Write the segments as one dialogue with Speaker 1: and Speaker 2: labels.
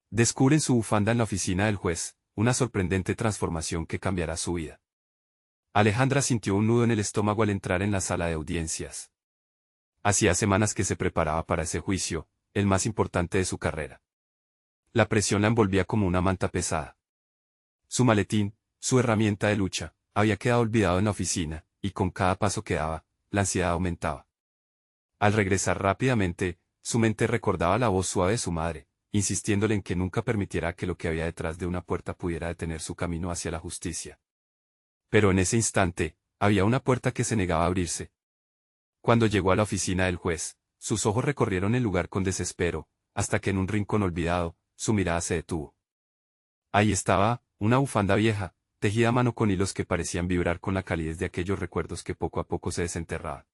Speaker 1: Descubren su bufanda en la oficina del juez, una sorprendente transformación que cambiará su vida. Alejandra sintió un nudo en el estómago al entrar en la sala de audiencias. Hacía semanas que se preparaba para ese juicio, el más importante de su carrera. La presión la envolvía como una manta pesada. Su maletín, su herramienta de lucha, había quedado olvidado en la oficina, y con cada paso que daba, la ansiedad aumentaba. Al regresar rápidamente, su mente recordaba la voz suave de su madre, insistiéndole en que nunca permitiera que lo que había detrás de una puerta pudiera detener su camino hacia la justicia. Pero en ese instante, había una puerta que se negaba a abrirse. Cuando llegó a la oficina del juez, sus ojos recorrieron el lugar con desespero, hasta que en un rincón olvidado, su mirada se detuvo. Ahí estaba, una bufanda vieja, tejida a mano con hilos que parecían vibrar con la calidez de aquellos recuerdos que poco a poco se desenterraban.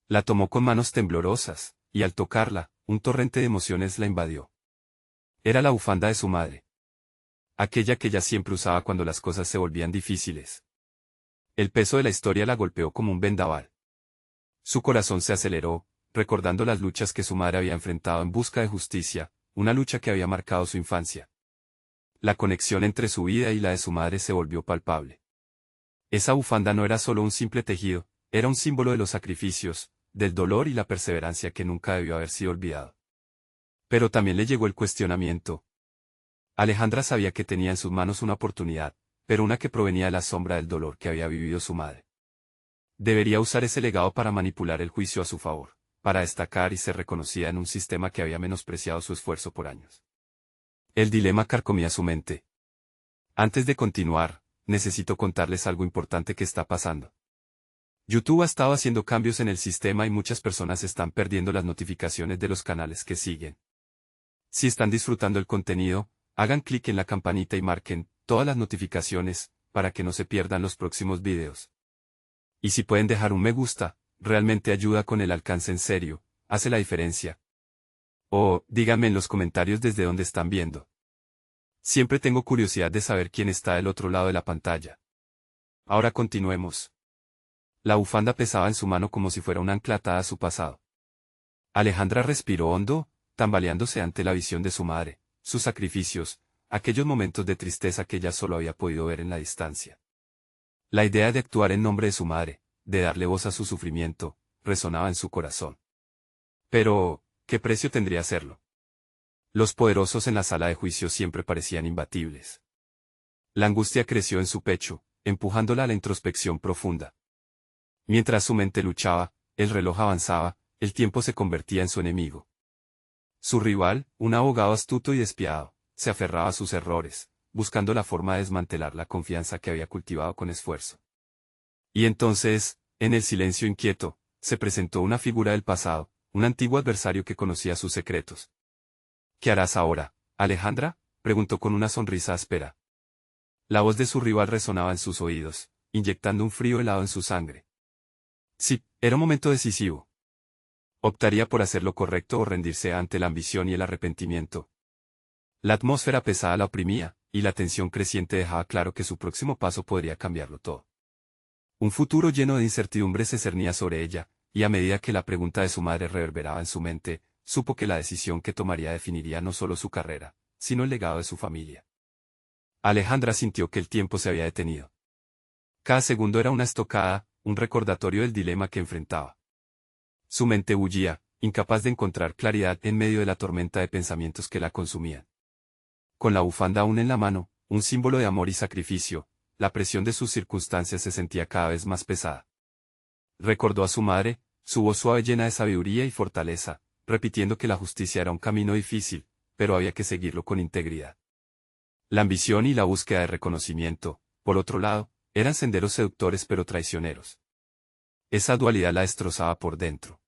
Speaker 1: La tomó con manos temblorosas, y al tocarla, un torrente de emociones la invadió. Era la bufanda de su madre. Aquella que ella siempre usaba cuando las cosas se volvían difíciles. El peso de la historia la golpeó como un vendaval. Su corazón se aceleró, recordando las luchas que su madre había enfrentado en busca de justicia, una lucha que había marcado su infancia. La conexión entre su vida y la de su madre se volvió palpable. Esa bufanda no era solo un simple tejido, era un símbolo de los sacrificios, del dolor y la perseverancia que nunca debió haber sido olvidado. Pero también le llegó el cuestionamiento. Alejandra sabía que tenía en sus manos una oportunidad, pero una que provenía de la sombra del dolor que había vivido su madre. Debería usar ese legado para manipular el juicio a su favor, para destacar y ser reconocida en un sistema que había menospreciado su esfuerzo por años. El dilema carcomía su mente. Antes de continuar, necesito contarles algo importante que está pasando. YouTube ha estado haciendo cambios en el sistema y muchas personas están perdiendo las notificaciones de los canales que siguen. Si están disfrutando el contenido, hagan clic en la campanita y marquen todas las notificaciones, para que no se pierdan los próximos videos. Y si pueden dejar un me gusta, realmente ayuda con el alcance en serio, hace la diferencia. O, díganme en los comentarios desde dónde están viendo. Siempre tengo curiosidad de saber quién está del otro lado de la pantalla. Ahora continuemos. La bufanda pesaba en su mano como si fuera un ancla atada a su pasado. Alejandra respiró hondo, tambaleándose ante la visión de su madre, sus sacrificios, aquellos momentos de tristeza que ella solo había podido ver en la distancia. La idea de actuar en nombre de su madre, de darle voz a su sufrimiento, resonaba en su corazón. Pero, ¿qué precio tendría hacerlo? Los poderosos en la sala de juicio siempre parecían imbatibles. La angustia creció en su pecho, empujándola a la introspección profunda. Mientras su mente luchaba, el reloj avanzaba, el tiempo se convertía en su enemigo. Su rival, un abogado astuto y despiadado, se aferraba a sus errores, buscando la forma de desmantelar la confianza que había cultivado con esfuerzo. Y entonces, en el silencio inquieto, se presentó una figura del pasado, un antiguo adversario que conocía sus secretos. ¿Qué harás ahora, Alejandra?, preguntó con una sonrisa áspera. La voz de su rival resonaba en sus oídos, inyectando un frío helado en su sangre. Sí, era un momento decisivo. Optaría por hacer lo correcto o rendirse ante la ambición y el arrepentimiento. La atmósfera pesada la oprimía, y la tensión creciente dejaba claro que su próximo paso podría cambiarlo todo. Un futuro lleno de incertidumbre se cernía sobre ella, y a medida que la pregunta de su madre reverberaba en su mente, supo que la decisión que tomaría definiría no solo su carrera, sino el legado de su familia. Alejandra sintió que el tiempo se había detenido. Cada segundo era una estocada, un recordatorio del dilema que enfrentaba. Su mente bullía, incapaz de encontrar claridad en medio de la tormenta de pensamientos que la consumían. Con la bufanda aún en la mano, un símbolo de amor y sacrificio, la presión de sus circunstancias se sentía cada vez más pesada. Recordó a su madre, su voz suave llena de sabiduría y fortaleza, repitiendo que la justicia era un camino difícil, pero había que seguirlo con integridad. La ambición y la búsqueda de reconocimiento, por otro lado, eran senderos seductores pero traicioneros. Esa dualidad la destrozaba por dentro.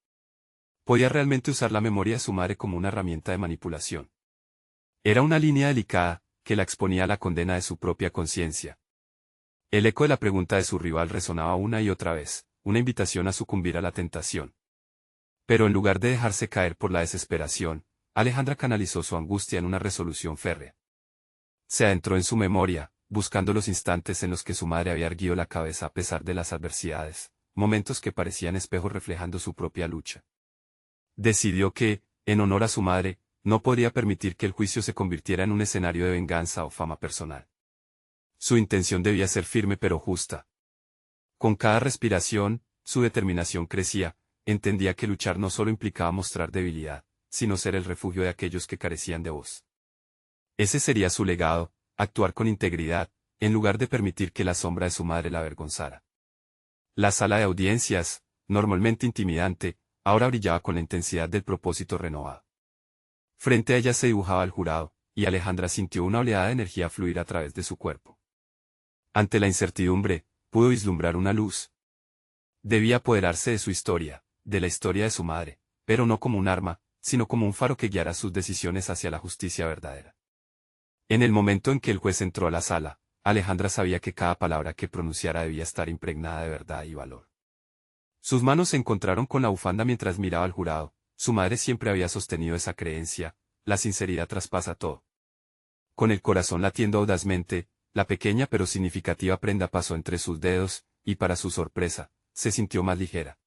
Speaker 1: Podía realmente usar la memoria de su madre como una herramienta de manipulación. Era una línea delicada, que la exponía a la condena de su propia conciencia. El eco de la pregunta de su rival resonaba una y otra vez, una invitación a sucumbir a la tentación. Pero en lugar de dejarse caer por la desesperación, Alejandra canalizó su angustia en una resolución férrea. Se adentró en su memoria, buscando los instantes en los que su madre había erguido la cabeza a pesar de las adversidades, momentos que parecían espejos reflejando su propia lucha. Decidió que, en honor a su madre, no podría permitir que el juicio se convirtiera en un escenario de venganza o fama personal. Su intención debía ser firme pero justa. Con cada respiración, su determinación crecía, entendía que luchar no solo implicaba mostrar debilidad, sino ser el refugio de aquellos que carecían de voz. Ese sería su legado, actuar con integridad, en lugar de permitir que la sombra de su madre la avergonzara. La sala de audiencias, normalmente intimidante, ahora brillaba con la intensidad del propósito renovado. Frente a ella se dibujaba el jurado, y Alejandra sintió una oleada de energía fluir a través de su cuerpo. Ante la incertidumbre, pudo vislumbrar una luz. Debía apoderarse de su historia, de la historia de su madre, pero no como un arma, sino como un faro que guiara sus decisiones hacia la justicia verdadera. En el momento en que el juez entró a la sala, Alejandra sabía que cada palabra que pronunciara debía estar impregnada de verdad y valor. Sus manos se encontraron con la bufanda mientras miraba al jurado. Su madre siempre había sostenido esa creencia, la sinceridad traspasa todo. Con el corazón latiendo audazmente, la pequeña pero significativa prenda pasó entre sus dedos, y para su sorpresa, se sintió más ligera.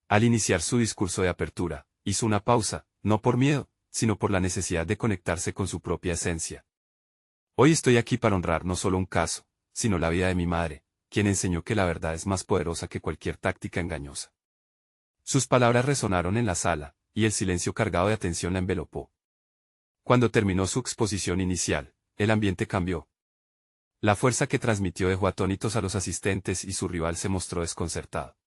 Speaker 1: Al iniciar su discurso de apertura, hizo una pausa, no por miedo, sino por la necesidad de conectarse con su propia esencia. Hoy estoy aquí para honrar no solo un caso, sino la vida de mi madre, quien enseñó que la verdad es más poderosa que cualquier táctica engañosa. Sus palabras resonaron en la sala, y el silencio cargado de atención la envelopó. Cuando terminó su exposición inicial, el ambiente cambió. La fuerza que transmitió dejó atónitos a los asistentes y su rival se mostró desconcertado.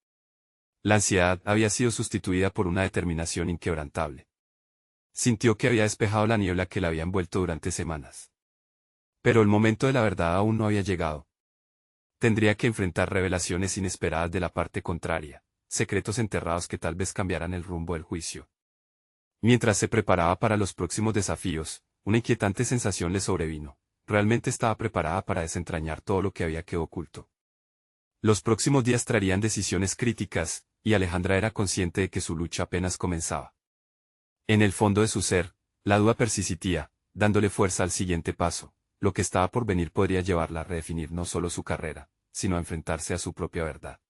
Speaker 1: La ansiedad había sido sustituida por una determinación inquebrantable. Sintió que había despejado la niebla que la había envuelto durante semanas. Pero el momento de la verdad aún no había llegado. Tendría que enfrentar revelaciones inesperadas de la parte contraria, secretos enterrados que tal vez cambiaran el rumbo del juicio. Mientras se preparaba para los próximos desafíos, una inquietante sensación le sobrevino. Realmente estaba preparada para desentrañar todo lo que había quedado oculto. Los próximos días traerían decisiones críticas, y Alejandra era consciente de que su lucha apenas comenzaba. En el fondo de su ser, la duda persistía, dándole fuerza al siguiente paso. Lo que estaba por venir podría llevarla a redefinir no solo su carrera, sino a enfrentarse a su propia verdad.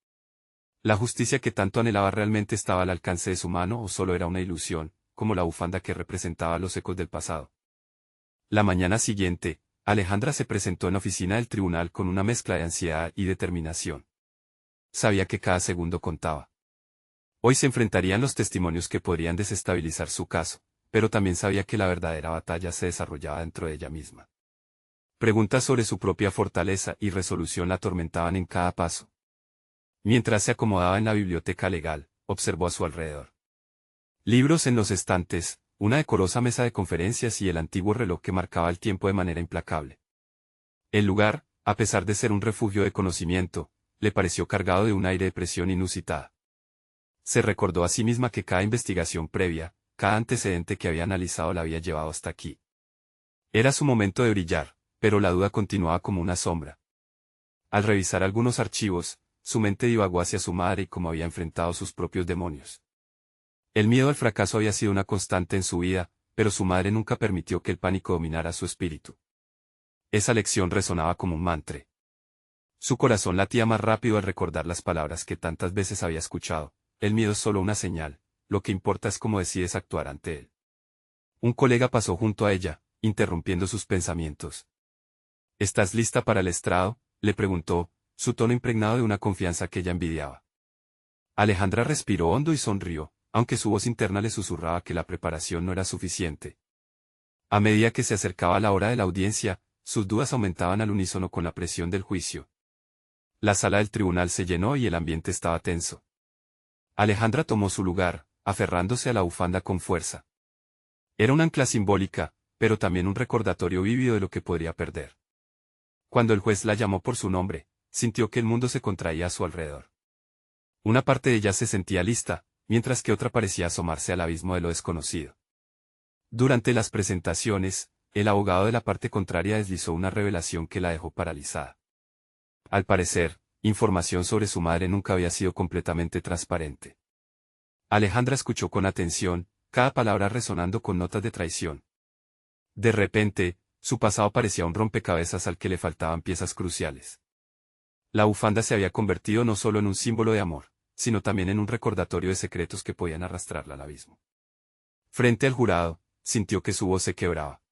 Speaker 1: La justicia que tanto anhelaba realmente estaba al alcance de su mano o solo era una ilusión, como la bufanda que representaba los ecos del pasado. La mañana siguiente, Alejandra se presentó en la oficina del tribunal con una mezcla de ansiedad y determinación. Sabía que cada segundo contaba. Hoy se enfrentarían los testimonios que podrían desestabilizar su caso, pero también sabía que la verdadera batalla se desarrollaba dentro de ella misma. Preguntas sobre su propia fortaleza y resolución la atormentaban en cada paso. Mientras se acomodaba en la biblioteca legal, observó a su alrededor. Libros en los estantes, una decorosa mesa de conferencias y el antiguo reloj que marcaba el tiempo de manera implacable. El lugar, a pesar de ser un refugio de conocimiento, le pareció cargado de un aire de presión inusitada. Se recordó a sí misma que cada investigación previa, cada antecedente que había analizado la había llevado hasta aquí. Era su momento de brillar, pero la duda continuaba como una sombra. Al revisar algunos archivos, su mente divagó hacia su madre y cómo había enfrentado sus propios demonios. El miedo al fracaso había sido una constante en su vida, pero su madre nunca permitió que el pánico dominara su espíritu. Esa lección resonaba como un mantra. Su corazón latía más rápido al recordar las palabras que tantas veces había escuchado. El miedo es solo una señal, lo que importa es cómo decides actuar ante él. Un colega pasó junto a ella, interrumpiendo sus pensamientos. ¿Estás lista para el estrado?, le preguntó, su tono impregnado de una confianza que ella envidiaba. Alejandra respiró hondo y sonrió, aunque su voz interna le susurraba que la preparación no era suficiente. A medida que se acercaba la hora de la audiencia, sus dudas aumentaban al unísono con la presión del juicio. La sala del tribunal se llenó y el ambiente estaba tenso. Alejandra tomó su lugar, aferrándose a la bufanda con fuerza. Era un ancla simbólica, pero también un recordatorio vívido de lo que podría perder. Cuando el juez la llamó por su nombre, sintió que el mundo se contraía a su alrededor. Una parte de ella se sentía lista, mientras que otra parecía asomarse al abismo de lo desconocido. Durante las presentaciones, el abogado de la parte contraria deslizó una revelación que la dejó paralizada. Al parecer, información sobre su madre nunca había sido completamente transparente. Alejandra escuchó con atención, cada palabra resonando con notas de traición. De repente, su pasado parecía un rompecabezas al que le faltaban piezas cruciales. La bufanda se había convertido no solo en un símbolo de amor, sino también en un recordatorio de secretos que podían arrastrarla al abismo. Frente al jurado, sintió que su voz se quebraba.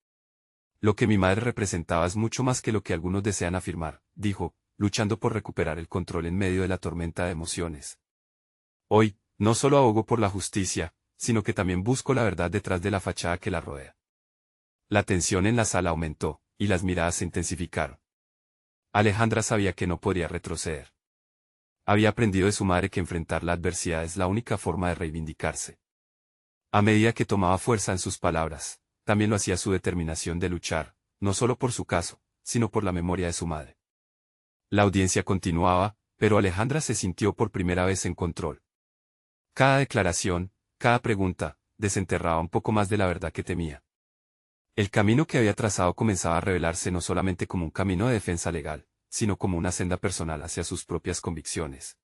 Speaker 1: Lo que mi madre representaba es mucho más que lo que algunos desean afirmar, dijo, luchando por recuperar el control en medio de la tormenta de emociones. Hoy, no solo abogo por la justicia, sino que también busco la verdad detrás de la fachada que la rodea. La tensión en la sala aumentó, y las miradas se intensificaron. Alejandra sabía que no podía retroceder. Había aprendido de su madre que enfrentar la adversidad es la única forma de reivindicarse. A medida que tomaba fuerza en sus palabras, también lo hacía su determinación de luchar, no solo por su caso, sino por la memoria de su madre. La audiencia continuaba, pero Alejandra se sintió por primera vez en control. Cada declaración, cada pregunta, desenterraba un poco más de la verdad que temía. El camino que había trazado comenzaba a revelarse no solamente como un camino de defensa legal, sino como una senda personal hacia sus propias convicciones.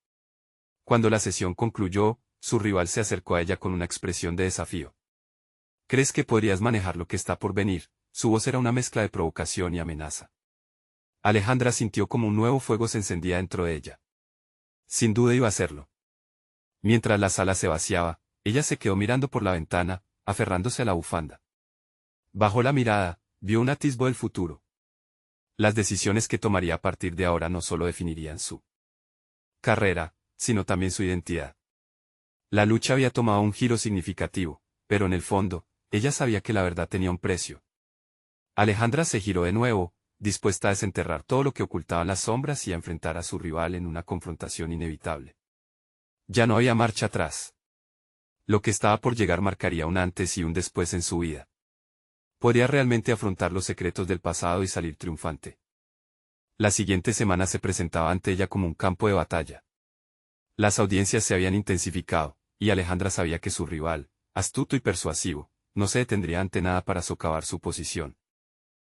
Speaker 1: Cuando la sesión concluyó, su rival se acercó a ella con una expresión de desafío. ¿Crees que podrías manejar lo que está por venir? Su voz era una mezcla de provocación y amenaza. Alejandra sintió como un nuevo fuego se encendía dentro de ella. Sin duda iba a hacerlo. Mientras la sala se vaciaba, ella se quedó mirando por la ventana, aferrándose a la bufanda. Bajó la mirada, vio un atisbo del futuro. Las decisiones que tomaría a partir de ahora no solo definirían su carrera, sino también su identidad. La lucha había tomado un giro significativo, pero en el fondo, ella sabía que la verdad tenía un precio. Alejandra se giró de nuevo, dispuesta a desenterrar todo lo que ocultaban las sombras y a enfrentar a su rival en una confrontación inevitable. Ya no había marcha atrás. Lo que estaba por llegar marcaría un antes y un después en su vida. Podría realmente afrontar los secretos del pasado y salir triunfante. La siguiente semana se presentaba ante ella como un campo de batalla. Las audiencias se habían intensificado, y Alejandra sabía que su rival, astuto y persuasivo, no se detendría ante nada para socavar su posición.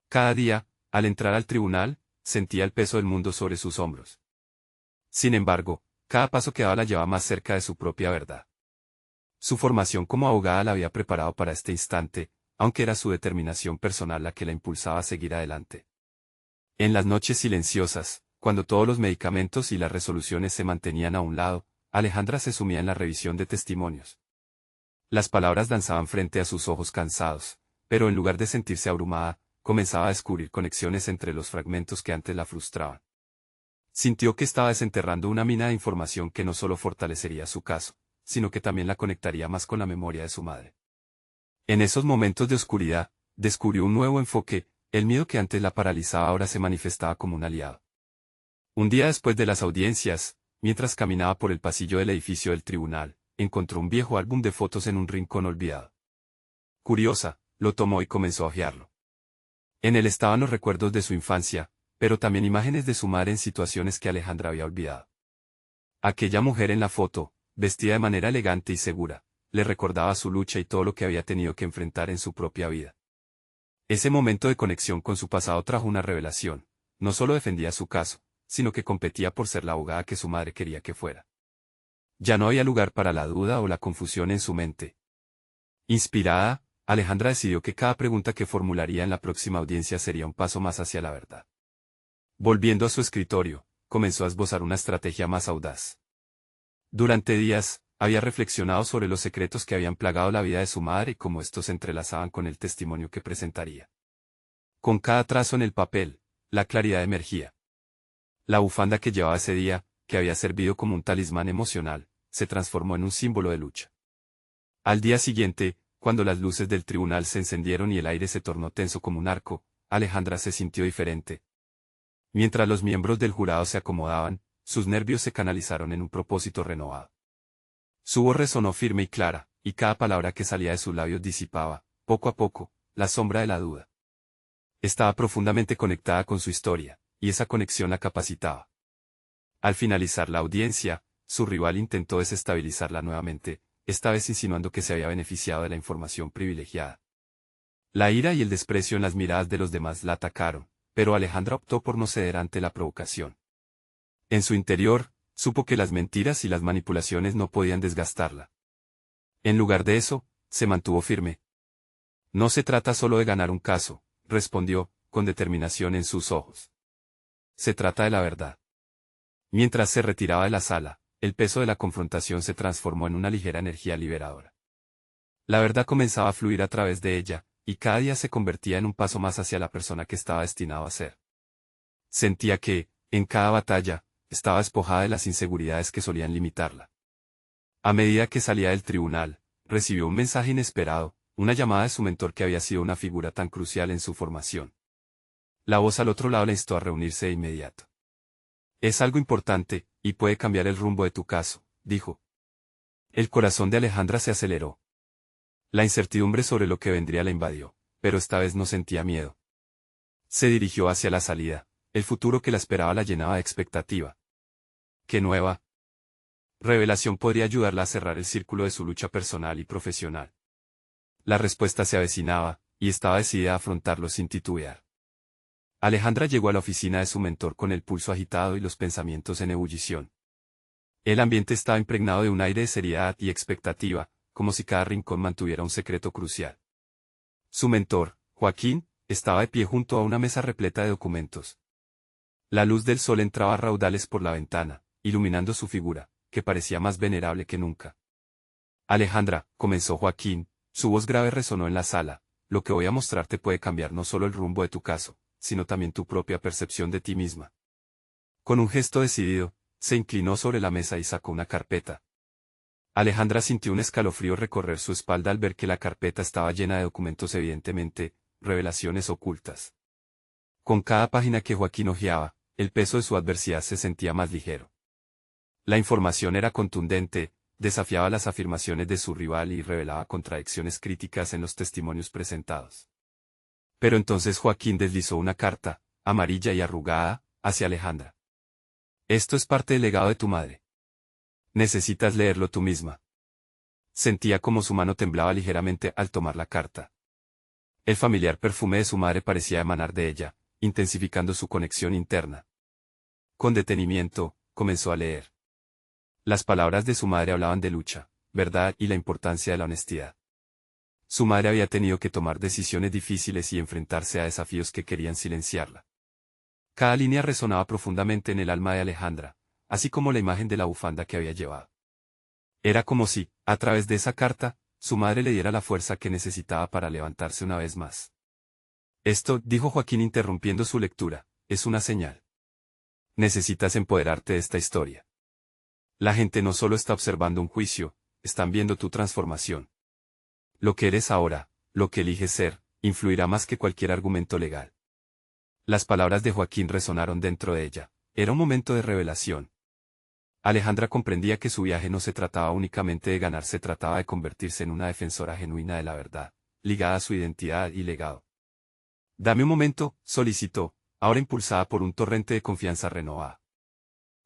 Speaker 1: Cada día, al entrar al tribunal, sentía el peso del mundo sobre sus hombros. Sin embargo, cada paso que daba la llevaba más cerca de su propia verdad. Su formación como abogada la había preparado para este instante, aunque era su determinación personal la que la impulsaba a seguir adelante. En las noches silenciosas, cuando todos los medicamentos y las resoluciones se mantenían a un lado, Alejandra se sumía en la revisión de testimonios. Las palabras danzaban frente a sus ojos cansados, pero en lugar de sentirse abrumada, comenzaba a descubrir conexiones entre los fragmentos que antes la frustraban. Sintió que estaba desenterrando una mina de información que no solo fortalecería su caso, sino que también la conectaría más con la memoria de su madre. En esos momentos de oscuridad, descubrió un nuevo enfoque, el miedo que antes la paralizaba ahora se manifestaba como un aliado. Un día después de las audiencias, mientras caminaba por el pasillo del edificio del tribunal, encontró un viejo álbum de fotos en un rincón olvidado. Curiosa, lo tomó y comenzó a hojearlo. En él estaban los recuerdos de su infancia, pero también imágenes de su madre en situaciones que Alejandra había olvidado. Aquella mujer en la foto, vestida de manera elegante y segura, le recordaba su lucha y todo lo que había tenido que enfrentar en su propia vida. Ese momento de conexión con su pasado trajo una revelación: no solo defendía su caso, sino que competía por ser la abogada que su madre quería que fuera. Ya no había lugar para la duda o la confusión en su mente. Inspirada, Alejandra decidió que cada pregunta que formularía en la próxima audiencia sería un paso más hacia la verdad. Volviendo a su escritorio, comenzó a esbozar una estrategia más audaz. Durante días, había reflexionado sobre los secretos que habían plagado la vida de su madre y cómo estos se entrelazaban con el testimonio que presentaría. Con cada trazo en el papel, la claridad emergía. La bufanda que llevaba ese día, que había servido como un talismán emocional, se transformó en un símbolo de lucha. Al día siguiente, cuando las luces del tribunal se encendieron y el aire se tornó tenso como un arco, Alejandra se sintió diferente. Mientras los miembros del jurado se acomodaban, sus nervios se canalizaron en un propósito renovado. Su voz resonó firme y clara, y cada palabra que salía de sus labios disipaba, poco a poco, la sombra de la duda. Estaba profundamente conectada con su historia, y esa conexión la capacitaba. Al finalizar la audiencia, su rival intentó desestabilizarla nuevamente, esta vez insinuando que se había beneficiado de la información privilegiada. La ira y el desprecio en las miradas de los demás la atacaron, pero Alejandra optó por no ceder ante la provocación. En su interior, supo que las mentiras y las manipulaciones no podían desgastarla. En lugar de eso, se mantuvo firme. No se trata solo de ganar un caso, respondió, con determinación en sus ojos. Se trata de la verdad. Mientras se retiraba de la sala, el peso de la confrontación se transformó en una ligera energía liberadora. La verdad comenzaba a fluir a través de ella, y cada día se convertía en un paso más hacia la persona que estaba destinado a ser. Sentía que, en cada batalla, estaba despojada de las inseguridades que solían limitarla. A medida que salía del tribunal, recibió un mensaje inesperado, una llamada de su mentor que había sido una figura tan crucial en su formación. La voz al otro lado la instó a reunirse de inmediato. Es algo importante, y puede cambiar el rumbo de tu caso, dijo. El corazón de Alejandra se aceleró. La incertidumbre sobre lo que vendría la invadió, pero esta vez no sentía miedo. Se dirigió hacia la salida, el futuro que la esperaba la llenaba de expectativa. ¿Qué nueva revelación podría ayudarla a cerrar el círculo de su lucha personal y profesional? La respuesta se avecinaba, y estaba decidida a afrontarlo sin titubear. Alejandra llegó a la oficina de su mentor con el pulso agitado y los pensamientos en ebullición. El ambiente estaba impregnado de un aire de seriedad y expectativa, como si cada rincón mantuviera un secreto crucial. Su mentor, Joaquín, estaba de pie junto a una mesa repleta de documentos. La luz del sol entraba a raudales por la ventana, iluminando su figura, que parecía más venerable que nunca. Alejandra, comenzó Joaquín, su voz grave resonó en la sala, lo que voy a mostrarte puede cambiar no solo el rumbo de tu caso, sino también tu propia percepción de ti misma. Con un gesto decidido, se inclinó sobre la mesa y sacó una carpeta. Alejandra sintió un escalofrío recorrer su espalda al ver que la carpeta estaba llena de documentos, evidentemente, revelaciones ocultas. Con cada página que Joaquín hojeaba, el peso de su adversidad se sentía más ligero. La información era contundente, desafiaba las afirmaciones de su rival y revelaba contradicciones críticas en los testimonios presentados. Pero entonces Joaquín deslizó una carta, amarilla y arrugada, hacia Alejandra. Esto es parte del legado de tu madre. Necesitas leerlo tú misma. Sentía como su mano temblaba ligeramente al tomar la carta. El familiar perfume de su madre parecía emanar de ella, intensificando su conexión interna. Con detenimiento, comenzó a leer. Las palabras de su madre hablaban de lucha, verdad y la importancia de la honestidad. Su madre había tenido que tomar decisiones difíciles y enfrentarse a desafíos que querían silenciarla. Cada línea resonaba profundamente en el alma de Alejandra, así como la imagen de la bufanda que había llevado. Era como si, a través de esa carta, su madre le diera la fuerza que necesitaba para levantarse una vez más. Esto, dijo Joaquín interrumpiendo su lectura, es una señal. Necesitas empoderarte de esta historia. La gente no solo está observando un juicio, están viendo tu transformación. Lo que eres ahora, lo que eliges ser, influirá más que cualquier argumento legal. Las palabras de Joaquín resonaron dentro de ella. Era un momento de revelación. Alejandra comprendía que su viaje no se trataba únicamente de ganar, se trataba de convertirse en una defensora genuina de la verdad, ligada a su identidad y legado. Dame un momento, solicitó, ahora impulsada por un torrente de confianza renovada.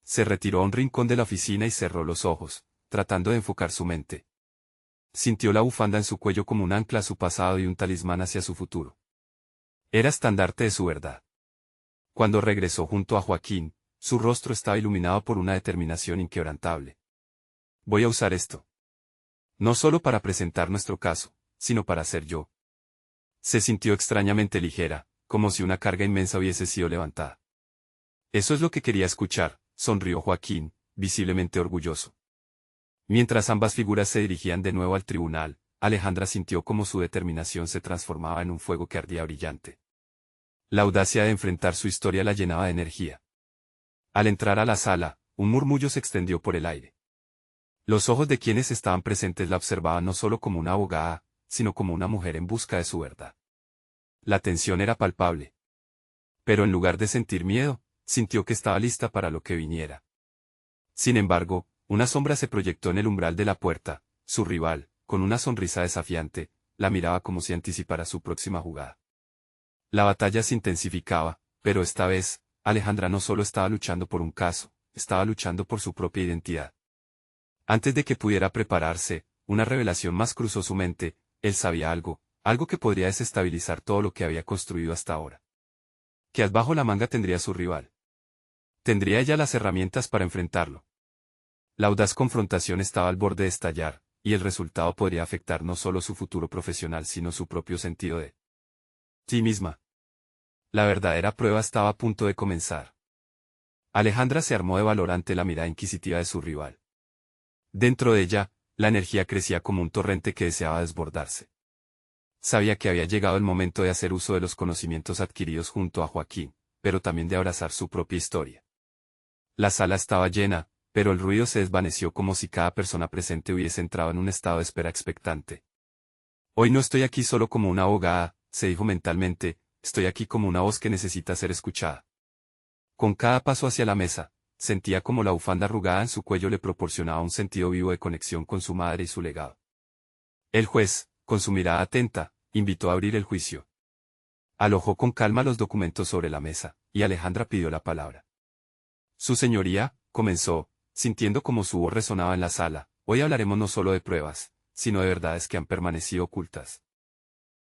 Speaker 1: Se retiró a un rincón de la oficina y cerró los ojos, tratando de enfocar su mente. Sintió la bufanda en su cuello como un ancla a su pasado y un talismán hacia su futuro. Era estandarte de su verdad. Cuando regresó junto a Joaquín, su rostro estaba iluminado por una determinación inquebrantable. Voy a usar esto. No solo para presentar nuestro caso, sino para ser yo. Se sintió extrañamente ligera, como si una carga inmensa hubiese sido levantada. Eso es lo que quería escuchar, sonrió Joaquín, visiblemente orgulloso. Mientras ambas figuras se dirigían de nuevo al tribunal, Alejandra sintió como su determinación se transformaba en un fuego que ardía brillante. La audacia de enfrentar su historia la llenaba de energía. Al entrar a la sala, un murmullo se extendió por el aire. Los ojos de quienes estaban presentes la observaban no solo como una abogada, sino como una mujer en busca de su verdad. La tensión era palpable. Pero en lugar de sentir miedo, sintió que estaba lista para lo que viniera. Sin embargo, una sombra se proyectó en el umbral de la puerta. Su rival, con una sonrisa desafiante, la miraba como si anticipara su próxima jugada. La batalla se intensificaba, pero esta vez, Alejandra no solo estaba luchando por un caso, estaba luchando por su propia identidad. Antes de que pudiera prepararse, una revelación más cruzó su mente. Él sabía algo que podría desestabilizar todo lo que había construido hasta ahora. Que as bajo la manga tendría su rival. Tendría ella las herramientas para enfrentarlo. La audaz confrontación estaba al borde de estallar, y el resultado podría afectar no solo su futuro profesional sino su propio sentido de sí misma. La verdadera prueba estaba a punto de comenzar. Alejandra se armó de valor ante la mirada inquisitiva de su rival. Dentro de ella, La energía crecía como un torrente que deseaba desbordarse. Sabía que había llegado el momento de hacer uso de los conocimientos adquiridos junto a Joaquín, pero también de abrazar su propia historia. La sala estaba llena, pero el ruido se desvaneció como si cada persona presente hubiese entrado en un estado de espera expectante. Hoy no estoy aquí solo como una abogada, se dijo mentalmente, estoy aquí como una voz que necesita ser escuchada. Con cada paso hacia la mesa, sentía como la bufanda arrugada en su cuello le proporcionaba un sentido vivo de conexión con su madre y su legado. El juez, con su mirada atenta, invitó a abrir el juicio. Alojó con calma los documentos sobre la mesa, y Alejandra pidió la palabra. Su señoría, comenzó, sintiendo como su voz resonaba en la sala, hoy hablaremos no solo de pruebas, sino de verdades que han permanecido ocultas.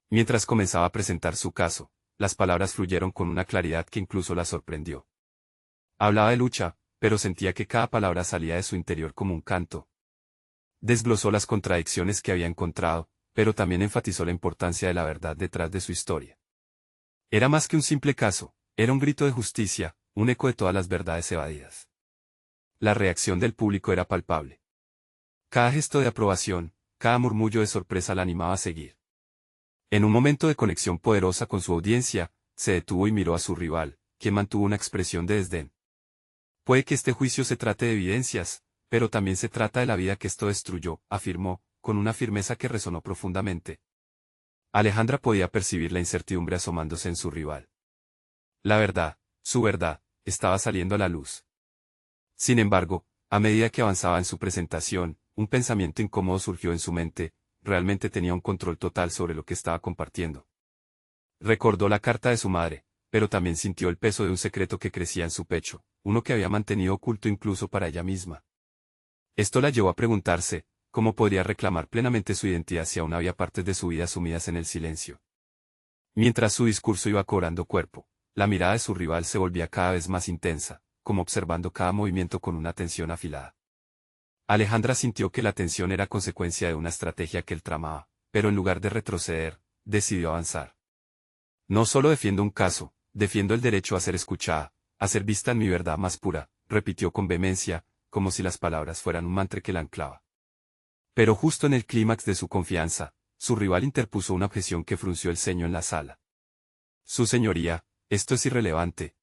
Speaker 1: Mientras comenzaba a presentar su caso, las palabras fluyeron con una claridad que incluso la sorprendió. Hablaba de lucha, pero sentía que cada palabra salía de su interior como un canto. Desglosó las contradicciones que había encontrado, pero también enfatizó la importancia de la verdad detrás de su historia. Era más que un simple caso, era un grito de justicia, un eco de todas las verdades evadidas. La reacción del público era palpable. Cada gesto de aprobación, cada murmullo de sorpresa la animaba a seguir. En un momento de conexión poderosa con su audiencia, se detuvo y miró a su rival, quien mantuvo una expresión de desdén. Puede que este juicio se trate de evidencias, pero también se trata de la vida que esto destruyó, afirmó, con una firmeza que resonó profundamente. Alejandra podía percibir la incertidumbre asomándose en su rival. La verdad, su verdad, estaba saliendo a la luz. Sin embargo, a medida que avanzaba en su presentación, un pensamiento incómodo surgió en su mente, realmente tenía un control total sobre lo que estaba compartiendo. Recordó la carta de su madre, pero también sintió el peso de un secreto que crecía en su pecho, uno que había mantenido oculto incluso para ella misma. Esto la llevó a preguntarse, ¿cómo podría reclamar plenamente su identidad si aún había partes de su vida sumidas en el silencio? Mientras su discurso iba cobrando cuerpo, la mirada de su rival se volvía cada vez más intensa, como observando cada movimiento con una atención afilada. Alejandra sintió que la tensión era consecuencia de una estrategia que él tramaba, pero en lugar de retroceder, decidió avanzar. No solo defiendo un caso, defiendo el derecho a ser escuchada, a ser vista en mi verdad más pura, repitió con vehemencia, como si las palabras fueran un mantra que la anclaba. Pero justo en el clímax de su confianza, su rival interpuso una objeción que frunció el ceño en la sala. Su señoría, esto es irrelevante.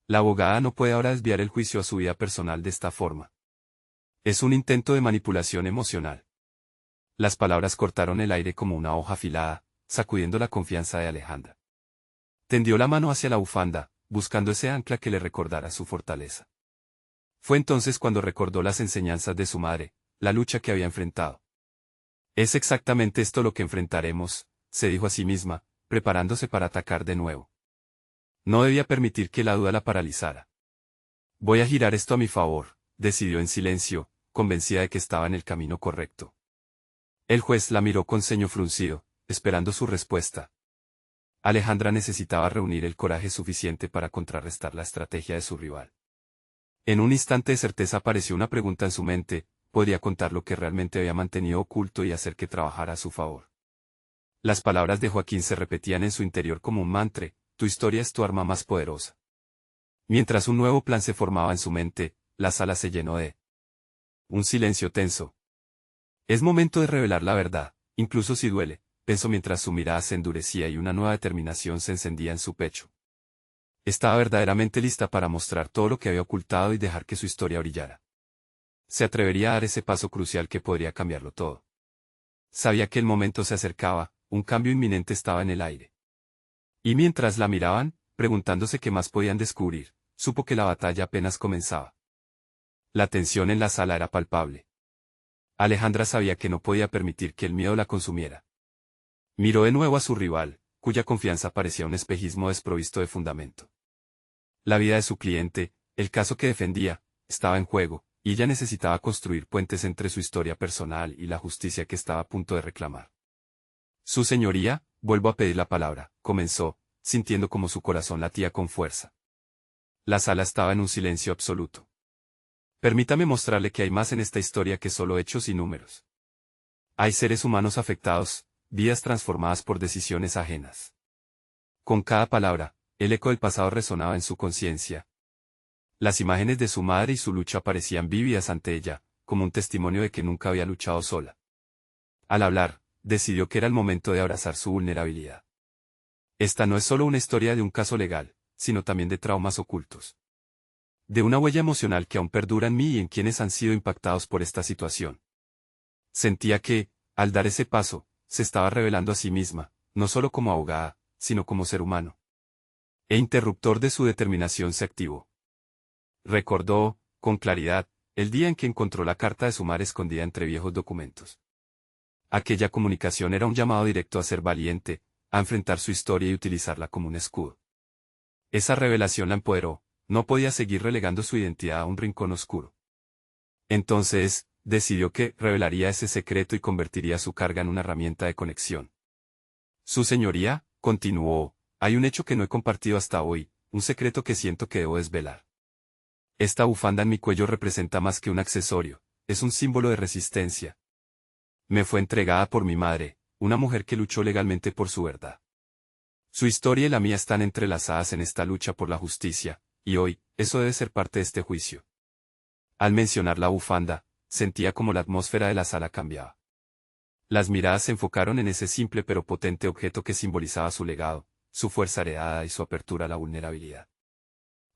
Speaker 1: La abogada no puede ahora desviar el juicio a su vida personal de esta forma. Es un intento de manipulación emocional. Las palabras cortaron el aire como una hoja afilada, sacudiendo la confianza de Alejandra. Tendió la mano hacia la bufanda, buscando ese ancla que le recordara su fortaleza. Fue entonces cuando recordó las enseñanzas de su madre, la lucha que había enfrentado. Es exactamente esto lo que enfrentaremos, se dijo a sí misma, preparándose para atacar de nuevo. No debía permitir que la duda la paralizara. Voy a girar esto a mi favor, decidió en silencio, convencida de que estaba en el camino correcto. El juez la miró con ceño fruncido, esperando su respuesta. Alejandra necesitaba reunir el coraje suficiente para contrarrestar la estrategia de su rival. En un instante de certeza apareció una pregunta en su mente, podría contar lo que realmente había mantenido oculto y hacer que trabajara a su favor. Las palabras de Joaquín se repetían en su interior como un mantra, tu historia es tu arma más poderosa. Mientras un nuevo plan se formaba en su mente, la sala se llenó de un silencio tenso. Es momento de revelar la verdad, incluso si duele, pensó mientras su mirada se endurecía y una nueva determinación se encendía en su pecho. Estaba verdaderamente lista para mostrar todo lo que había ocultado y dejar que su historia brillara. Se atrevería a dar ese paso crucial que podría cambiarlo todo. Sabía que el momento se acercaba, un cambio inminente estaba en el aire. Y mientras la miraban, preguntándose qué más podían descubrir, supo que la batalla apenas comenzaba. La tensión en la sala era palpable. Alejandra sabía que no podía permitir que el miedo la consumiera. Miró de nuevo a su rival, cuya confianza parecía un espejismo desprovisto de fundamento. La vida de su cliente, el caso que defendía, estaba en juego, y ella necesitaba construir puentes entre su historia personal y la justicia que estaba a punto de reclamar. Su señoría, vuelvo a pedir la palabra, comenzó, sintiendo como su corazón latía con fuerza. La sala estaba en un silencio absoluto. Permítame mostrarle que hay más en esta historia que solo hechos y números. Hay seres humanos afectados, vidas transformadas por decisiones ajenas. Con cada palabra, el eco del pasado resonaba en su conciencia. Las imágenes de su madre y su lucha parecían vívidas ante ella, como un testimonio de que nunca había luchado sola. Al hablar, decidió que era el momento de abrazar su vulnerabilidad. Esta no es solo una historia de un caso legal, sino también de traumas ocultos. De una huella emocional que aún perdura en mí y en quienes han sido impactados por esta situación. Sentía que, al dar ese paso, se estaba revelando a sí misma, no solo como abogada, sino como ser humano. E interruptor de su determinación se activó. Recordó, con claridad, el día en que encontró la carta de su madre escondida entre viejos documentos. Aquella comunicación era un llamado directo a ser valiente, a enfrentar su historia y utilizarla como un escudo. Esa revelación la empoderó, no podía seguir relegando su identidad a un rincón oscuro. Entonces, decidió que revelaría ese secreto y convertiría su carga en una herramienta de conexión. Su señoría, continuó, hay un hecho que no he compartido hasta hoy, un secreto que siento que debo desvelar. Esta bufanda en mi cuello representa más que un accesorio, es un símbolo de resistencia. Me fue entregada por mi madre, una mujer que luchó legalmente por su verdad. Su historia y la mía están entrelazadas en esta lucha por la justicia, y hoy, eso debe ser parte de este juicio. Al mencionar la bufanda, sentía como la atmósfera de la sala cambiaba. Las miradas se enfocaron en ese simple pero potente objeto que simbolizaba su legado, su fuerza heredada y su apertura a la vulnerabilidad.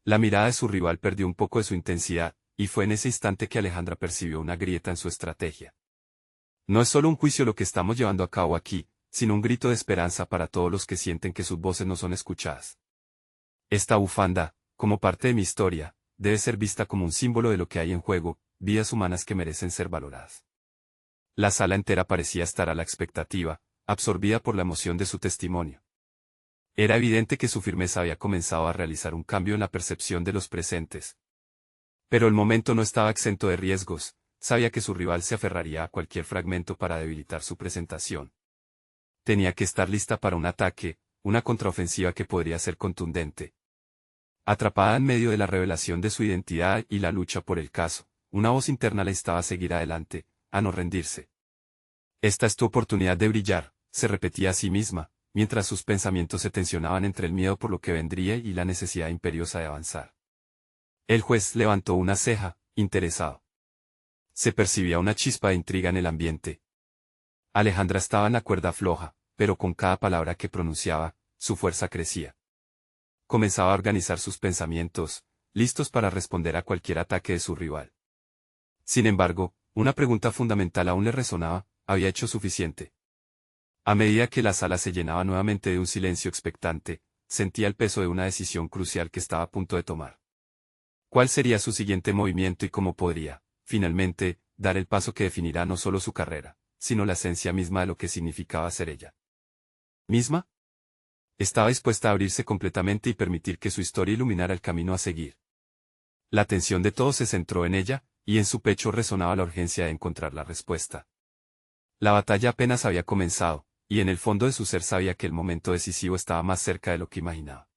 Speaker 1: La mirada de su rival perdió un poco de su intensidad, y fue en ese instante que Alejandra percibió una grieta en su estrategia. No es solo un juicio lo que estamos llevando a cabo aquí, sino un grito de esperanza para todos los que sienten que sus voces no son escuchadas. Esta bufanda, como parte de mi historia, debe ser vista como un símbolo de lo que hay en juego, vidas humanas que merecen ser valoradas. La sala entera parecía estar a la expectativa, absorbida por la emoción de su testimonio. Era evidente que su firmeza había comenzado a realizar un cambio en la percepción de los presentes. Pero el momento no estaba exento de riesgos, sabía que su rival se aferraría a cualquier fragmento para debilitar su presentación. Tenía que estar lista para un ataque, una contraofensiva que podría ser contundente. Atrapada en medio de la revelación de su identidad y la lucha por el caso, una voz interna la instaba a seguir adelante, a no rendirse. Esta es tu oportunidad de brillar, se repetía a sí misma, mientras sus pensamientos se tensionaban entre el miedo por lo que vendría y la necesidad imperiosa de avanzar. El juez levantó una ceja, interesado. Se percibía una chispa de intriga en el ambiente. Alejandra estaba en la cuerda floja, pero con cada palabra que pronunciaba, su fuerza crecía. Comenzaba a organizar sus pensamientos, listos para responder a cualquier ataque de su rival. Sin embargo, una pregunta fundamental aún le resonaba, ¿había hecho suficiente? A medida que la sala se llenaba nuevamente de un silencio expectante, sentía el peso de una decisión crucial que estaba a punto de tomar. ¿Cuál sería su siguiente movimiento y cómo podría, finalmente, dar el paso que definirá no solo su carrera, sino la esencia misma de lo que significaba ser ella misma? Estaba dispuesta a abrirse completamente y permitir que su historia iluminara el camino a seguir. La atención de todos se centró en ella, y en su pecho resonaba la urgencia de encontrar la respuesta. La batalla apenas había comenzado, y en el fondo de su ser sabía que el momento decisivo estaba más cerca de lo que imaginaba.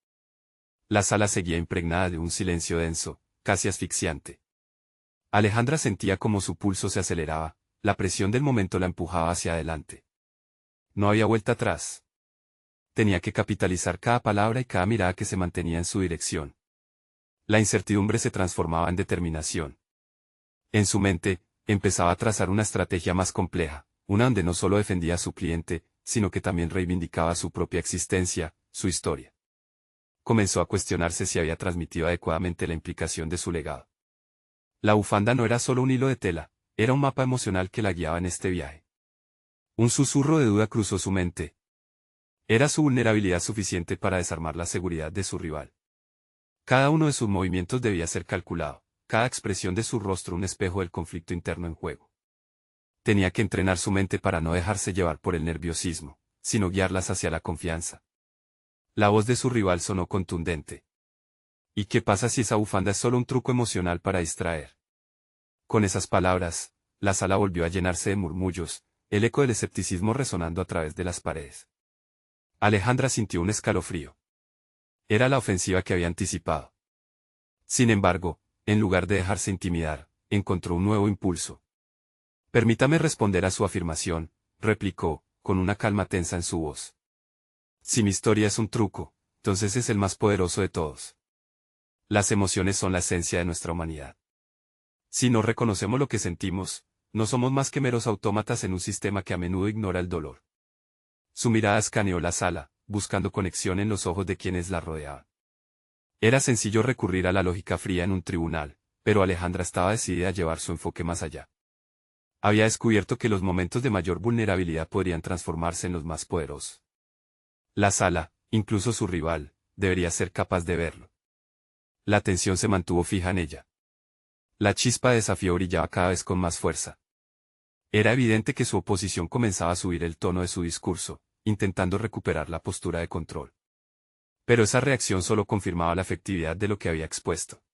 Speaker 1: La sala seguía impregnada de un silencio denso, casi asfixiante. Alejandra sentía como su pulso se aceleraba, la presión del momento la empujaba hacia adelante. No había vuelta atrás. Tenía que capitalizar cada palabra y cada mirada que se mantenía en su dirección. La incertidumbre se transformaba en determinación. En su mente, empezaba a trazar una estrategia más compleja, una donde no solo defendía a su cliente, sino que también reivindicaba su propia existencia, su historia. Comenzó a cuestionarse si había transmitido adecuadamente la implicación de su legado. La bufanda no era solo un hilo de tela, era un mapa emocional que la guiaba en este viaje. Un susurro de duda cruzó su mente. ¿Era su vulnerabilidad suficiente para desarmar la seguridad de su rival? Cada uno de sus movimientos debía ser calculado, cada expresión de su rostro un espejo del conflicto interno en juego. Tenía que entrenar su mente para no dejarse llevar por el nerviosismo, sino guiarlas hacia la confianza. La voz de su rival sonó contundente. ¿Y qué pasa si esa bufanda es solo un truco emocional para distraer? Con esas palabras, la sala volvió a llenarse de murmullos, el eco del escepticismo resonando a través de las paredes. Alejandra sintió un escalofrío. Era la ofensiva que había anticipado. Sin embargo, en lugar de dejarse intimidar, encontró un nuevo impulso. Permítame responder a su afirmación, replicó, con una calma tensa en su voz. Si mi historia es un truco, entonces es el más poderoso de todos. Las emociones son la esencia de nuestra humanidad. Si no reconocemos lo que sentimos, no somos más que meros autómatas en un sistema que a menudo ignora el dolor. Su mirada escaneó la sala, buscando conexión en los ojos de quienes la rodeaban. Era sencillo recurrir a la lógica fría en un tribunal, pero Alejandra estaba decidida a llevar su enfoque más allá. Había descubierto que los momentos de mayor vulnerabilidad podrían transformarse en los más poderosos. La sala, incluso su rival, debería ser capaz de verlo. La atención se mantuvo fija en ella. La chispa de desafío brillaba cada vez con más fuerza. Era evidente que su oposición comenzaba a subir el tono de su discurso, intentando recuperar la postura de control. Pero esa reacción solo confirmaba la efectividad de lo que había expuesto.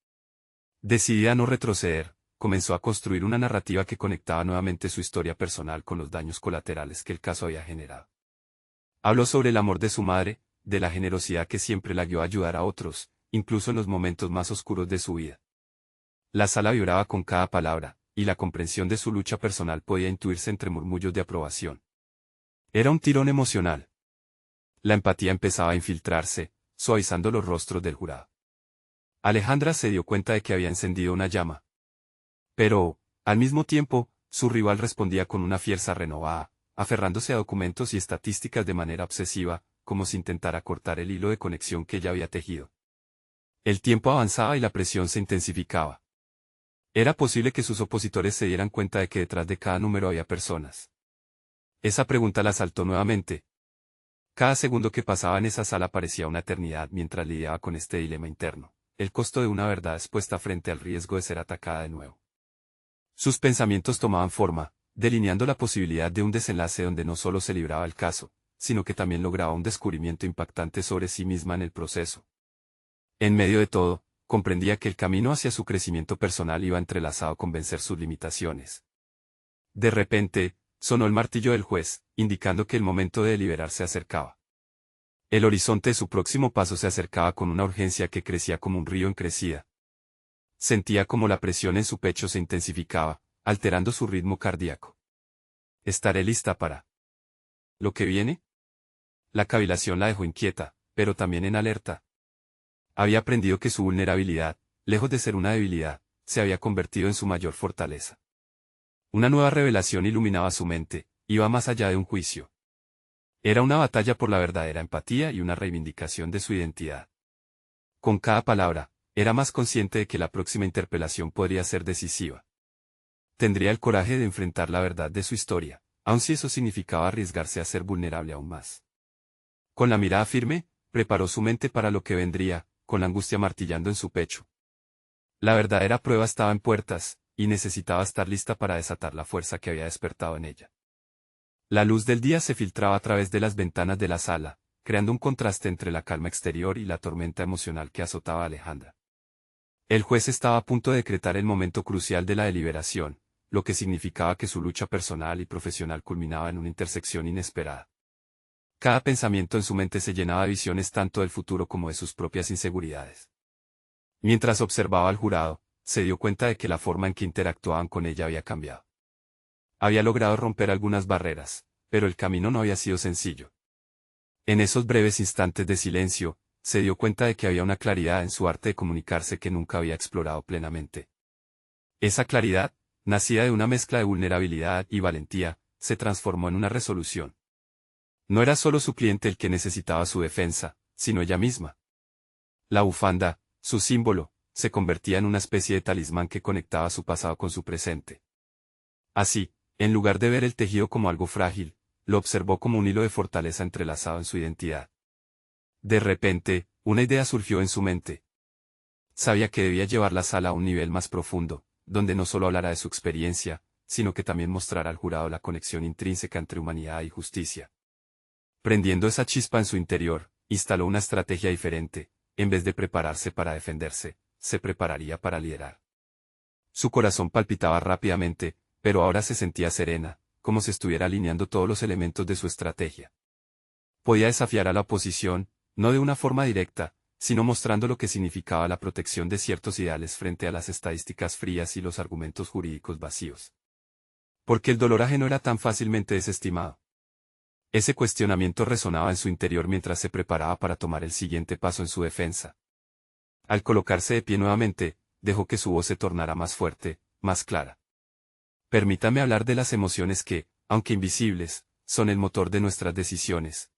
Speaker 1: Decidida a no retroceder, comenzó a construir una narrativa que conectaba nuevamente su historia personal con los daños colaterales que el caso había generado. Habló sobre el amor de su madre, de la generosidad que siempre la guió a ayudar a otros, incluso en los momentos más oscuros de su vida. La sala vibraba con cada palabra, y la comprensión de su lucha personal podía intuirse entre murmullos de aprobación. Era un tirón emocional. La empatía empezaba a infiltrarse, suavizando los rostros del jurado. Alejandra se dio cuenta de que había encendido una llama. Pero, al mismo tiempo, su rival respondía con una fiereza renovada, aferrándose a documentos y estadísticas de manera obsesiva, como si intentara cortar el hilo de conexión que ella había tejido. El tiempo avanzaba y la presión se intensificaba. Era posible que sus opositores se dieran cuenta de que detrás de cada número había personas. Esa pregunta la asaltó nuevamente. Cada segundo que pasaba en esa sala parecía una eternidad mientras lidiaba con este dilema interno, el costo de una verdad expuesta frente al riesgo de ser atacada de nuevo. Sus pensamientos tomaban forma, delineando la posibilidad de un desenlace donde no solo se libraba el caso, sino que también lograba un descubrimiento impactante sobre sí misma en el proceso. En medio de todo, comprendía que el camino hacia su crecimiento personal iba entrelazado con vencer sus limitaciones. De repente, sonó el martillo del juez, indicando que el momento de deliberar se acercaba. El horizonte de su próximo paso se acercaba con una urgencia que crecía como un río en crecida. Sentía como la presión en su pecho se intensificaba, alterando su ritmo cardíaco. ¿Estaré lista para lo que viene? La cavilación la dejó inquieta, pero también en alerta. Había aprendido que su vulnerabilidad, lejos de ser una debilidad, se había convertido en su mayor fortaleza. Una nueva revelación iluminaba su mente, iba más allá de un juicio. Era una batalla por la verdadera empatía y una reivindicación de su identidad. Con cada palabra, era más consciente de que la próxima interpelación podría ser decisiva. Tendría el coraje de enfrentar la verdad de su historia, aun si eso significaba arriesgarse a ser vulnerable aún más. Con la mirada firme, preparó su mente para lo que vendría, con la angustia martillando en su pecho. La verdadera prueba estaba en puertas, y necesitaba estar lista para desatar la fuerza que había despertado en ella. La luz del día se filtraba a través de las ventanas de la sala, creando un contraste entre la calma exterior y la tormenta emocional que azotaba a Alejandra. El juez estaba a punto de decretar el momento crucial de la deliberación, lo que significaba que su lucha personal y profesional culminaba en una intersección inesperada. Cada pensamiento en su mente se llenaba de visiones tanto del futuro como de sus propias inseguridades. Mientras observaba al jurado, se dio cuenta de que la forma en que interactuaban con ella había cambiado. Había logrado romper algunas barreras, pero el camino no había sido sencillo. En esos breves instantes de silencio, se dio cuenta de que había una claridad en su arte de comunicarse que nunca había explorado plenamente. Esa claridad, nacida de una mezcla de vulnerabilidad y valentía, se transformó en una resolución. No era solo su cliente el que necesitaba su defensa, sino ella misma. La bufanda, su símbolo, se convertía en una especie de talismán que conectaba su pasado con su presente. Así, en lugar de ver el tejido como algo frágil, lo observó como un hilo de fortaleza entrelazado en su identidad. De repente, una idea surgió en su mente. Sabía que debía llevar la sala a un nivel más profundo, donde no solo hablara de su experiencia, sino que también mostrara al jurado la conexión intrínseca entre humanidad y justicia. Prendiendo esa chispa en su interior, instaló una estrategia diferente. En vez de prepararse para defenderse, se prepararía para liderar. Su corazón palpitaba rápidamente, pero ahora se sentía serena, como si estuviera alineando todos los elementos de su estrategia. Podía desafiar a la oposición, no de una forma directa, sino mostrando lo que significaba la protección de ciertos ideales frente a las estadísticas frías y los argumentos jurídicos vacíos. Porque el dolor ajeno era tan fácilmente desestimado. Ese cuestionamiento resonaba en su interior mientras se preparaba para tomar el siguiente paso en su defensa. Al colocarse de pie nuevamente, dejó que su voz se tornara más fuerte, más clara. Permítame hablar de las emociones que, aunque invisibles, son el motor de nuestras decisiones.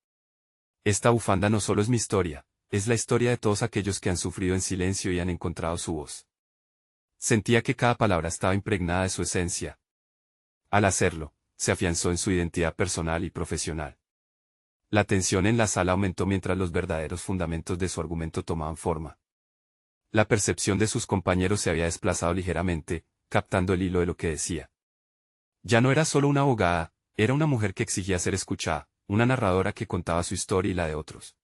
Speaker 1: Esta bufanda no solo es mi historia, es la historia de todos aquellos que han sufrido en silencio y han encontrado su voz. Sentía que cada palabra estaba impregnada de su esencia. Al hacerlo, se afianzó en su identidad personal y profesional. La tensión en la sala aumentó mientras los verdaderos fundamentos de su argumento tomaban forma. La percepción de sus compañeros se había desplazado ligeramente, captando el hilo de lo que decía. Ya no era solo una abogada, era una mujer que exigía ser escuchada, una narradora que contaba su historia y la de otros.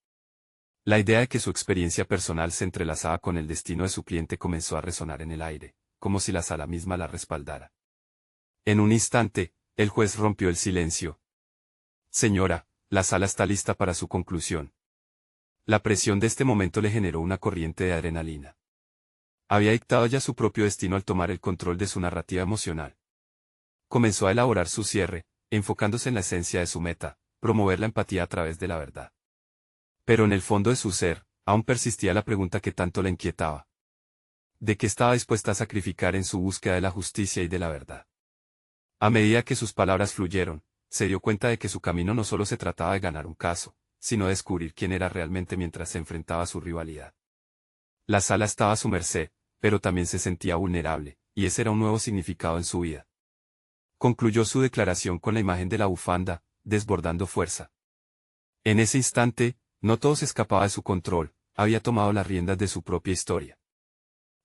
Speaker 1: La idea de que su experiencia personal se entrelazaba con el destino de su cliente comenzó a resonar en el aire, como si la sala misma la respaldara. En un instante, el juez rompió el silencio. Señora, la sala está lista para su conclusión. La presión de este momento le generó una corriente de adrenalina. Había dictado ya su propio destino al tomar el control de su narrativa emocional. Comenzó a elaborar su cierre, enfocándose en la esencia de su meta, promover la empatía a través de la verdad. Pero en el fondo de su ser, aún persistía la pregunta que tanto la inquietaba. ¿De qué estaba dispuesta a sacrificar en su búsqueda de la justicia y de la verdad? A medida que sus palabras fluyeron, se dio cuenta de que su camino no solo se trataba de ganar un caso, sino de descubrir quién era realmente mientras se enfrentaba a su rivalidad. La sala estaba a su merced, pero también se sentía vulnerable, y ese era un nuevo significado en su vida. Concluyó su declaración con la imagen de la bufanda, desbordando fuerza. En ese instante, no todo se escapaba de su control, había tomado las riendas de su propia historia.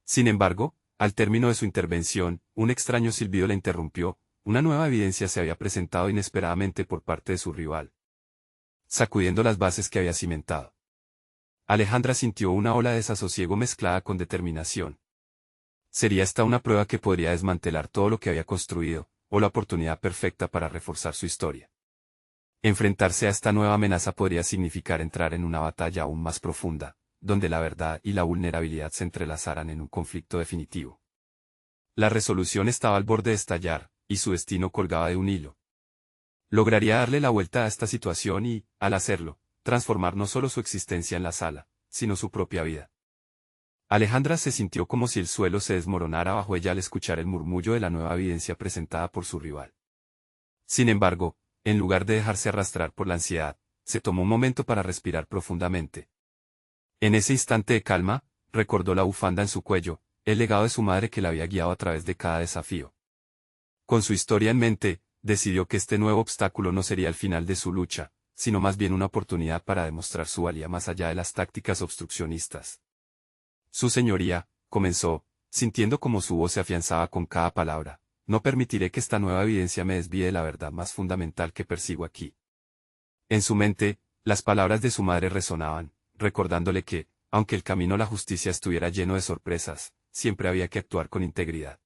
Speaker 1: Sin embargo, al término de su intervención, un extraño silbido la interrumpió, una nueva evidencia se había presentado inesperadamente por parte de su rival, sacudiendo las bases que había cimentado. Alejandra sintió una ola de desasosiego mezclada con determinación. Sería esta una prueba que podría desmantelar todo lo que había construido, o la oportunidad perfecta para reforzar su historia. Enfrentarse a esta nueva amenaza podría significar entrar en una batalla aún más profunda, donde la verdad y la vulnerabilidad se entrelazaran en un conflicto definitivo. La resolución estaba al borde de estallar, y su destino colgaba de un hilo. Lograría darle la vuelta a esta situación y, al hacerlo, transformar no solo su existencia en la sala, sino su propia vida. Alejandra se sintió como si el suelo se desmoronara bajo ella al escuchar el murmullo de la nueva evidencia presentada por su rival. Sin embargo, en lugar de dejarse arrastrar por la ansiedad, se tomó un momento para respirar profundamente. En ese instante de calma, recordó la bufanda en su cuello, el legado de su madre que la había guiado a través de cada desafío. Con su historia en mente, decidió que este nuevo obstáculo no sería el final de su lucha, sino más bien una oportunidad para demostrar su valía más allá de las tácticas obstruccionistas. Su señoría, comenzó, sintiendo como su voz se afianzaba con cada palabra, no permitiré que esta nueva evidencia me desvíe de la verdad más fundamental que persigo aquí. En su mente, las palabras de su madre resonaban, recordándole que, aunque el camino a la justicia estuviera lleno de sorpresas, siempre había que actuar con integridad.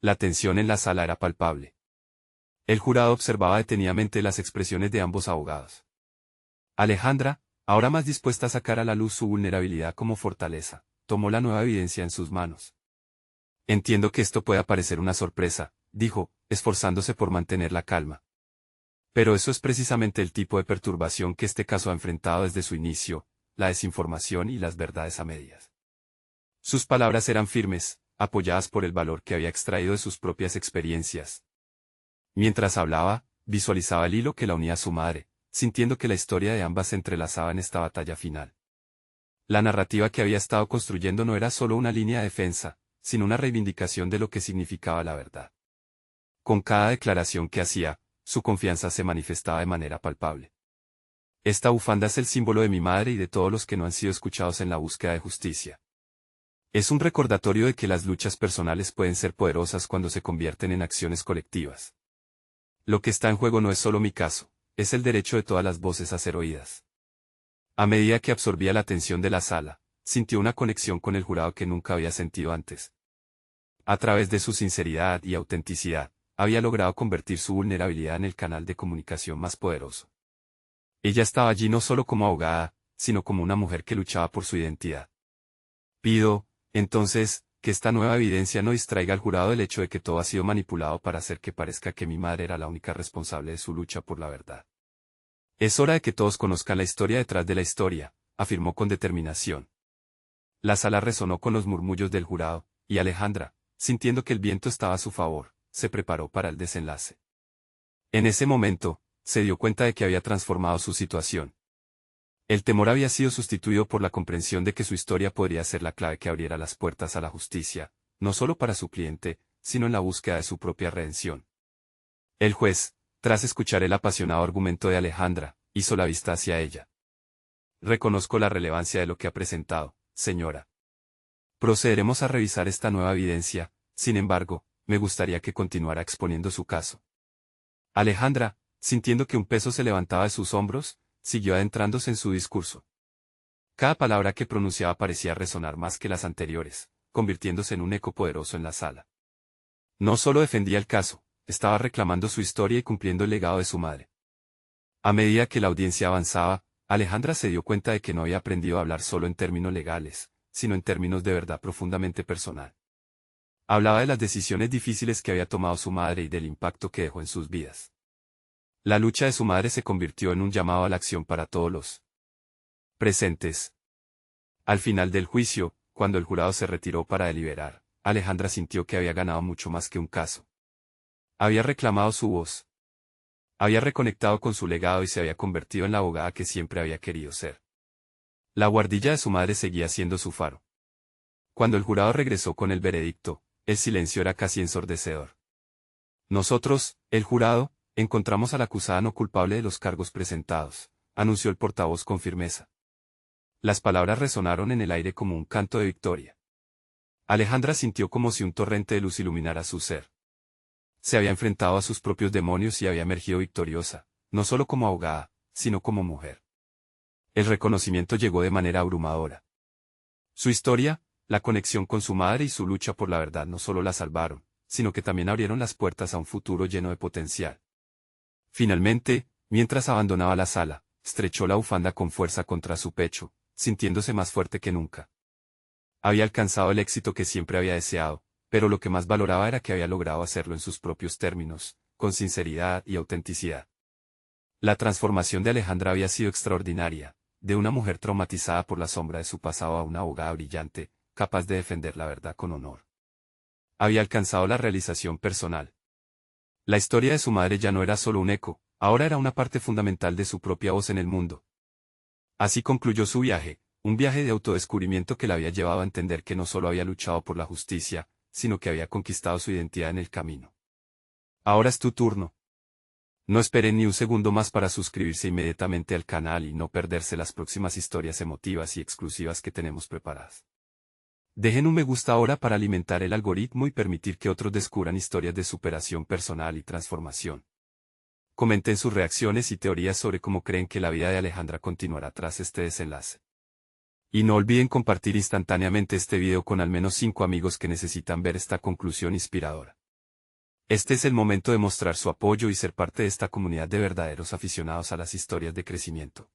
Speaker 1: La tensión en la sala era palpable. El jurado observaba detenidamente las expresiones de ambos abogados. Alejandra, ahora más dispuesta a sacar a la luz su vulnerabilidad como fortaleza, tomó la nueva evidencia en sus manos. Entiendo que esto pueda parecer una sorpresa, dijo, esforzándose por mantener la calma. Pero eso es precisamente el tipo de perturbación que este caso ha enfrentado desde su inicio, la desinformación y las verdades a medias. Sus palabras eran firmes, apoyadas por el valor que había extraído de sus propias experiencias. Mientras hablaba, visualizaba el hilo que la unía a su madre, sintiendo que la historia de ambas se entrelazaba en esta batalla final. La narrativa que había estado construyendo no era solo una línea de defensa, sino una reivindicación de lo que significaba la verdad. Con cada declaración que hacía, su confianza se manifestaba de manera palpable. Esta bufanda es el símbolo de mi madre y de todos los que no han sido escuchados en la búsqueda de justicia. Es un recordatorio de que las luchas personales pueden ser poderosas cuando se convierten en acciones colectivas. Lo que está en juego no es solo mi caso, es el derecho de todas las voces a ser oídas. A medida que absorbía la atención de la sala, sintió una conexión con el jurado que nunca había sentido antes. A través de su sinceridad y autenticidad, había logrado convertir su vulnerabilidad en el canal de comunicación más poderoso. Ella estaba allí no solo como abogada, sino como una mujer que luchaba por su identidad. Pido, entonces, que esta nueva evidencia no distraiga al jurado del hecho de que todo ha sido manipulado para hacer que parezca que mi madre era la única responsable de su lucha por la verdad. Es hora de que todos conozcan la historia detrás de la historia, afirmó con determinación. La sala resonó con los murmullos del jurado, y Alejandra, sintiendo que el viento estaba a su favor, se preparó para el desenlace. En ese momento, se dio cuenta de que había transformado su situación. El temor había sido sustituido por la comprensión de que su historia podría ser la clave que abriera las puertas a la justicia, no solo para su cliente, sino en la búsqueda de su propia redención. El juez, tras escuchar el apasionado argumento de Alejandra, hizo la vista hacia ella. Reconozco la relevancia de lo que ha presentado, señora. Procederemos a revisar esta nueva evidencia, sin embargo, me gustaría que continuara exponiendo su caso. Alejandra, sintiendo que un peso se levantaba de sus hombros, siguió adentrándose en su discurso. Cada palabra que pronunciaba parecía resonar más que las anteriores, convirtiéndose en un eco poderoso en la sala. No solo defendía el caso, estaba reclamando su historia y cumpliendo el legado de su madre. A medida que la audiencia avanzaba, Alejandra se dio cuenta de que no había aprendido a hablar solo en términos legales, sino en términos de verdad profundamente personal. Hablaba de las decisiones difíciles que había tomado su madre y del impacto que dejó en sus vidas. La lucha de su madre se convirtió en un llamado a la acción para todos los presentes. Al final del juicio, cuando el jurado se retiró para deliberar, Alejandra sintió que había ganado mucho más que un caso. Había reclamado su voz. Había reconectado con su legado y se había convertido en la abogada que siempre había querido ser. La guardilla de su madre seguía siendo su faro. Cuando el jurado regresó con el veredicto, el silencio era casi ensordecedor. Nosotros, el jurado, encontramos a la acusada no culpable de los cargos presentados, anunció el portavoz con firmeza. Las palabras resonaron en el aire como un canto de victoria. Alejandra sintió como si un torrente de luz iluminara su ser. Se había enfrentado a sus propios demonios y había emergido victoriosa, no solo como abogada, sino como mujer. El reconocimiento llegó de manera abrumadora. Su historia, la conexión con su madre y su lucha por la verdad no solo la salvaron, sino que también abrieron las puertas a un futuro lleno de potencial. Finalmente, mientras abandonaba la sala, estrechó la bufanda con fuerza contra su pecho, sintiéndose más fuerte que nunca. Había alcanzado el éxito que siempre había deseado, pero lo que más valoraba era que había logrado hacerlo en sus propios términos, con sinceridad y autenticidad. La transformación de Alejandra había sido extraordinaria, de una mujer traumatizada por la sombra de su pasado a una abogada brillante, capaz de defender la verdad con honor. Había alcanzado la realización personal. La historia de su madre ya no era solo un eco, ahora era una parte fundamental de su propia voz en el mundo. Así concluyó su viaje, un viaje de autodescubrimiento que la había llevado a entender que no solo había luchado por la justicia, sino que había conquistado su identidad en el camino. Ahora es tu turno. No esperen ni un segundo más para suscribirse inmediatamente al canal y no perderse las próximas historias emotivas y exclusivas que tenemos preparadas. Dejen un me gusta ahora para alimentar el algoritmo y permitir que otros descubran historias de superación personal y transformación. Comenten sus reacciones y teorías sobre cómo creen que la vida de Alejandra continuará tras este desenlace. Y no olviden compartir instantáneamente este video con al menos 5 amigos que necesitan ver esta conclusión inspiradora. Este es el momento de mostrar su apoyo y ser parte de esta comunidad de verdaderos aficionados a las historias de crecimiento.